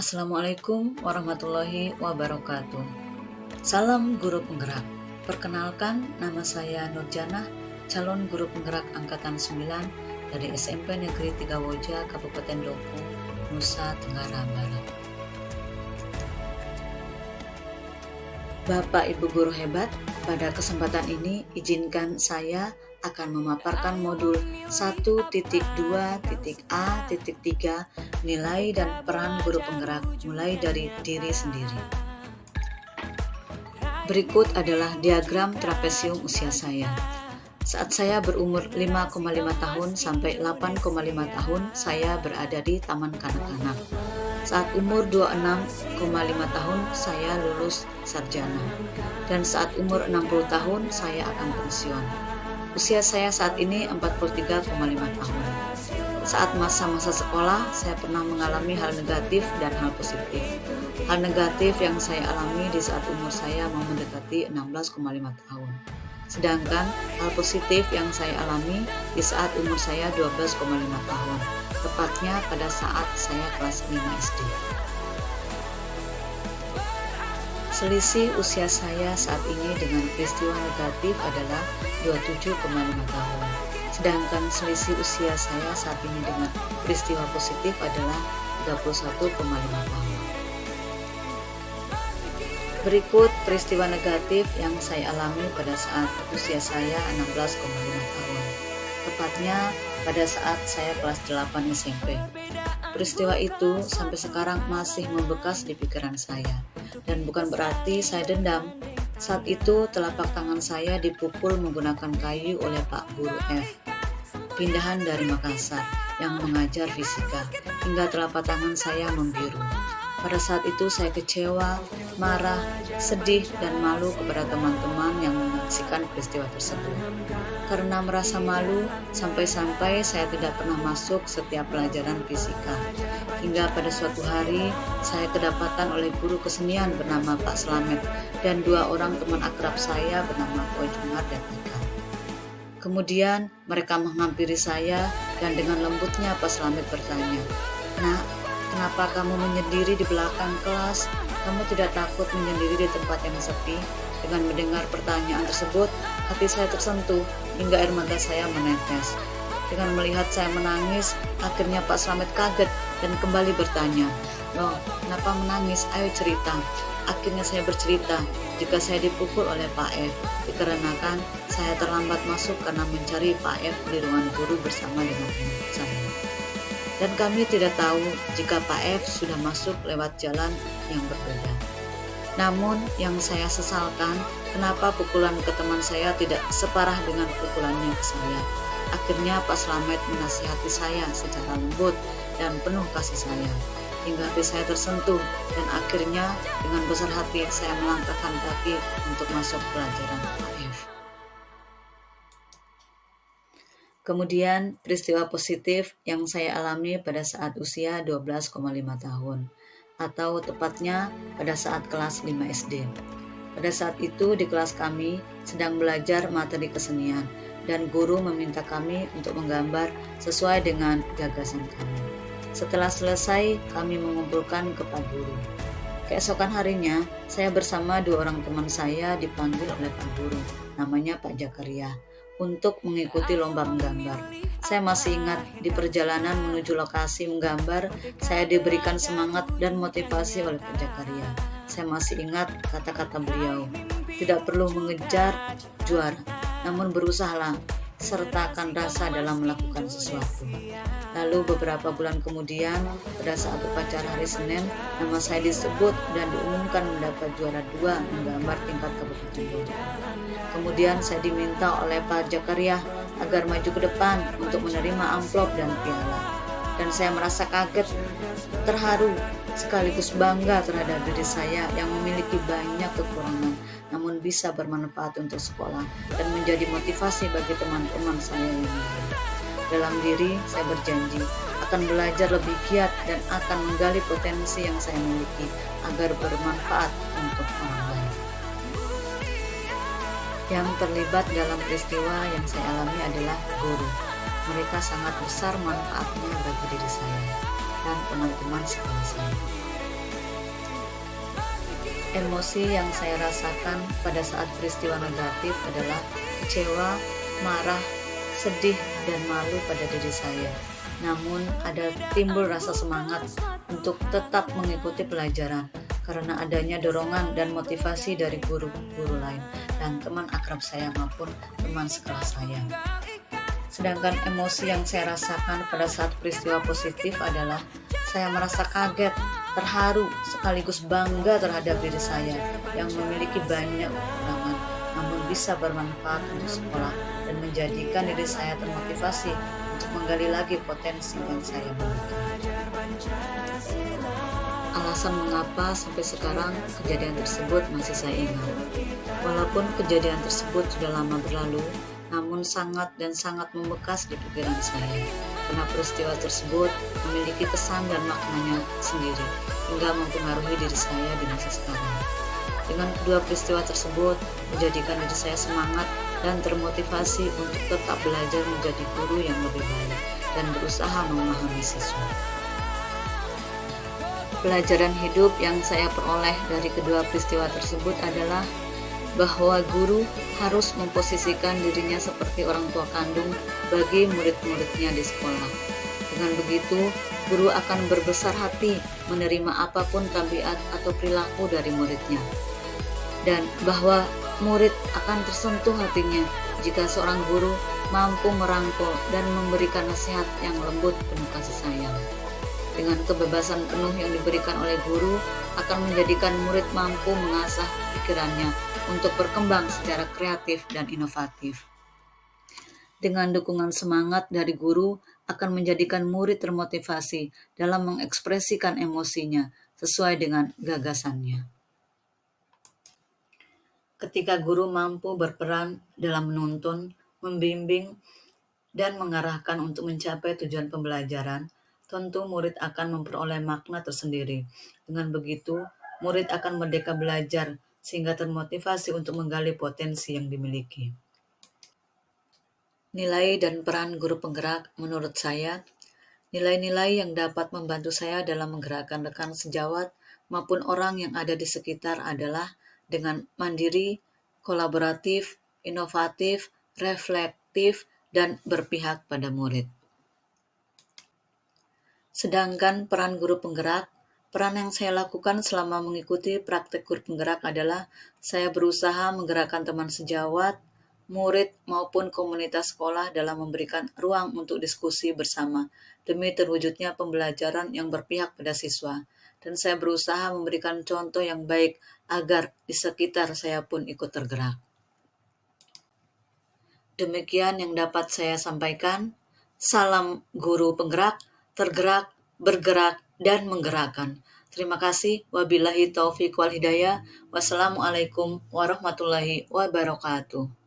Assalamualaikum warahmatullahi wabarakatuh. Salam guru penggerak. Perkenalkan, nama saya Nurjanah, calon guru penggerak angkatan 9 dari SMP Negeri 3 Woja, Kabupaten Dopu, Nusa Tenggara Barat. Bapak Ibu guru hebat, pada kesempatan ini izinkan saya akan memaparkan modul 1.2.A.3 nilai dan peran guru penggerak mulai dari diri sendiri. Berikut adalah diagram trapesium usia saya. Saat saya berumur 5,5 tahun sampai 8,5 tahun, saya berada di taman kanak-kanak. Saat umur 26,5 tahun, saya lulus sarjana. Dan saat umur 60 tahun, saya akan pensiun. Usia saya saat ini 43,5 tahun. Saat masa-masa sekolah, saya pernah mengalami hal negatif dan hal positif. Hal negatif yang saya alami di saat umur saya mau mendekati 16,5 tahun. Sedangkan hal positif yang saya alami di saat umur saya 12,5 tahun, tepatnya pada saat saya kelas 5 SD. Selisih usia saya saat ini dengan peristiwa negatif adalah 27,5 tahun. Sedangkan selisih usia saya saat ini dengan peristiwa positif adalah 31,5 tahun. Berikut peristiwa negatif yang saya alami pada saat usia saya 16,5 tahun. Tepatnya pada saat saya kelas 8 SMP. Peristiwa itu sampai sekarang masih membekas di pikiran saya. Dan bukan berarti saya dendam. Saat itu telapak tangan saya dipukul menggunakan kayu oleh Pak Guru F. Pindahan dari Makassar yang mengajar fisika, hingga telapak tangan saya membiru. Pada saat itu saya kecewa, marah, sedih, dan malu kepada teman-teman yang menyaksikan peristiwa tersebut. Karena merasa malu, sampai-sampai saya tidak pernah masuk setiap pelajaran fisika. Hingga pada suatu hari, saya kedapatan oleh guru kesenian bernama Pak Slamet dan dua orang teman akrab saya bernama Ko Jumar dan Ika. Kemudian mereka menghampiri saya dan dengan lembutnya Pak Slamet bertanya, "Nak, kenapa kamu menyendiri di belakang kelas? Kamu tidak takut menyendiri di tempat yang sepi?" Dengan mendengar pertanyaan tersebut, hati saya tersentuh hingga air mata saya menetes. Dengan melihat saya menangis, akhirnya Pak Slamet kaget dan kembali bertanya, "Loh, kenapa menangis? Ayo cerita." Akhirnya saya bercerita jika saya dipukul oleh Pak F, dikarenakan saya terlambat masuk karena mencari Pak F di ruangan guru bersama dengan teman saya. Dan kami tidak tahu jika Pak F sudah masuk lewat jalan yang berbeda. Namun yang saya sesalkan, kenapa pukulan ke teman saya tidak separah dengan pukulannya ke saya. Akhirnya Pak Slamet menasihati saya secara lembut dan penuh kasih sayang, hingga hati saya tersentuh dan akhirnya dengan besar hati saya melangkahkan kaki untuk masuk pelajaran Pak F. Kemudian peristiwa positif yang saya alami pada saat usia 12,5 tahun, atau tepatnya pada saat kelas 5 SD. Pada saat itu di kelas kami sedang belajar materi kesenian dan guru meminta kami untuk menggambar sesuai dengan gagasan kami. Setelah selesai, kami mengumpulkan ke Pak Guru. Keesokan harinya, saya bersama dua orang teman saya dipanggil oleh Pak Guru, namanya Pak Jakaria, untuk mengikuti lomba menggambar. Saya masih ingat di perjalanan menuju lokasi menggambar, saya diberikan semangat dan motivasi oleh Pak Jakaria. Saya masih ingat kata-kata beliau, "Tidak perlu mengejar juara, namun berusahalah, sertakan rasa dalam melakukan sesuatu." Lalu beberapa bulan kemudian, pada saat upacara hari Senin, nama saya disebut dan diumumkan mendapat juara 2 menggambar tingkat Kabupaten Dopu. Kemudian saya diminta oleh Pak Jakaria agar maju ke depan untuk menerima amplop dan piala. Dan saya merasa kaget, terharu, sekaligus bangga terhadap diri saya yang memiliki banyak kekurangan, namun bisa bermanfaat untuk sekolah dan menjadi motivasi bagi teman-teman saya yang lain. Dalam diri, saya berjanji akan belajar lebih giat dan akan menggali potensi yang saya miliki agar bermanfaat untuk orang lain. Yang terlibat dalam peristiwa yang saya alami adalah guru. Mereka sangat besar manfaatnya bagi diri saya dan teman-teman sekolah saya. Emosi yang saya rasakan pada saat peristiwa negatif adalah kecewa, marah, sedih, dan malu pada diri saya. Namun, ada timbul rasa semangat untuk tetap mengikuti pelajaran karena adanya dorongan dan motivasi dari guru-guru lain dan teman akrab saya maupun teman sekelas saya. Sedangkan emosi yang saya rasakan pada saat peristiwa positif adalah saya merasa kaget, terharu, sekaligus bangga terhadap diri saya yang memiliki banyak kekurangan, namun bisa bermanfaat untuk sekolah dan menjadikan diri saya termotivasi untuk menggali lagi potensi yang saya miliki. Alasan mengapa sampai sekarang kejadian tersebut masih saya ingat. Walaupun kejadian tersebut sudah lama berlalu, namun sangat dan sangat membekas di pikiran saya. Karena peristiwa tersebut memiliki kesan dan maknanya sendiri, hingga mempengaruhi diri saya di masa sekarang. Dengan kedua peristiwa tersebut, menjadikan diri saya semangat dan termotivasi untuk tetap belajar menjadi guru yang lebih baik dan berusaha memahami siswa. Pelajaran hidup yang saya peroleh dari kedua peristiwa tersebut adalah bahwa guru harus memposisikan dirinya seperti orang tua kandung bagi murid-muridnya di sekolah. Dengan begitu, guru akan berbesar hati menerima apapun tabiat atau perilaku dari muridnya. Dan bahwa murid akan tersentuh hatinya jika seorang guru mampu merangkul dan memberikan nasihat yang lembut penuh kasih sayang. Dengan kebebasan penuh yang diberikan oleh guru akan menjadikan murid mampu mengasah pikirannya untuk berkembang secara kreatif dan inovatif. Dengan dukungan semangat dari guru akan menjadikan murid termotivasi dalam mengekspresikan emosinya sesuai dengan gagasannya. Ketika guru mampu berperan dalam menuntun, membimbing, dan mengarahkan untuk mencapai tujuan pembelajaran, tentu murid akan memperoleh makna tersendiri. Dengan begitu, murid akan merdeka belajar sehingga termotivasi untuk menggali potensi yang dimiliki. Nilai dan peran guru penggerak menurut saya, nilai-nilai yang dapat membantu saya dalam menggerakkan rekan sejawat maupun orang yang ada di sekitar adalah dengan mandiri, kolaboratif, inovatif, reflektif, dan berpihak pada murid. Sedangkan peran guru penggerak, peran yang saya lakukan selama mengikuti praktek guru penggerak adalah saya berusaha menggerakkan teman sejawat, murid maupun komunitas sekolah dalam memberikan ruang untuk diskusi bersama demi terwujudnya pembelajaran yang berpihak pada siswa. Dan saya berusaha memberikan contoh yang baik agar di sekitar saya pun ikut tergerak. Demikian yang dapat saya sampaikan. Salam guru penggerak, tergerak, bergerak, dan menggerakkan. Terima kasih. Wabillahi taufiq wal hidayah. Wassalamualaikum warahmatullahi wabarakatuh.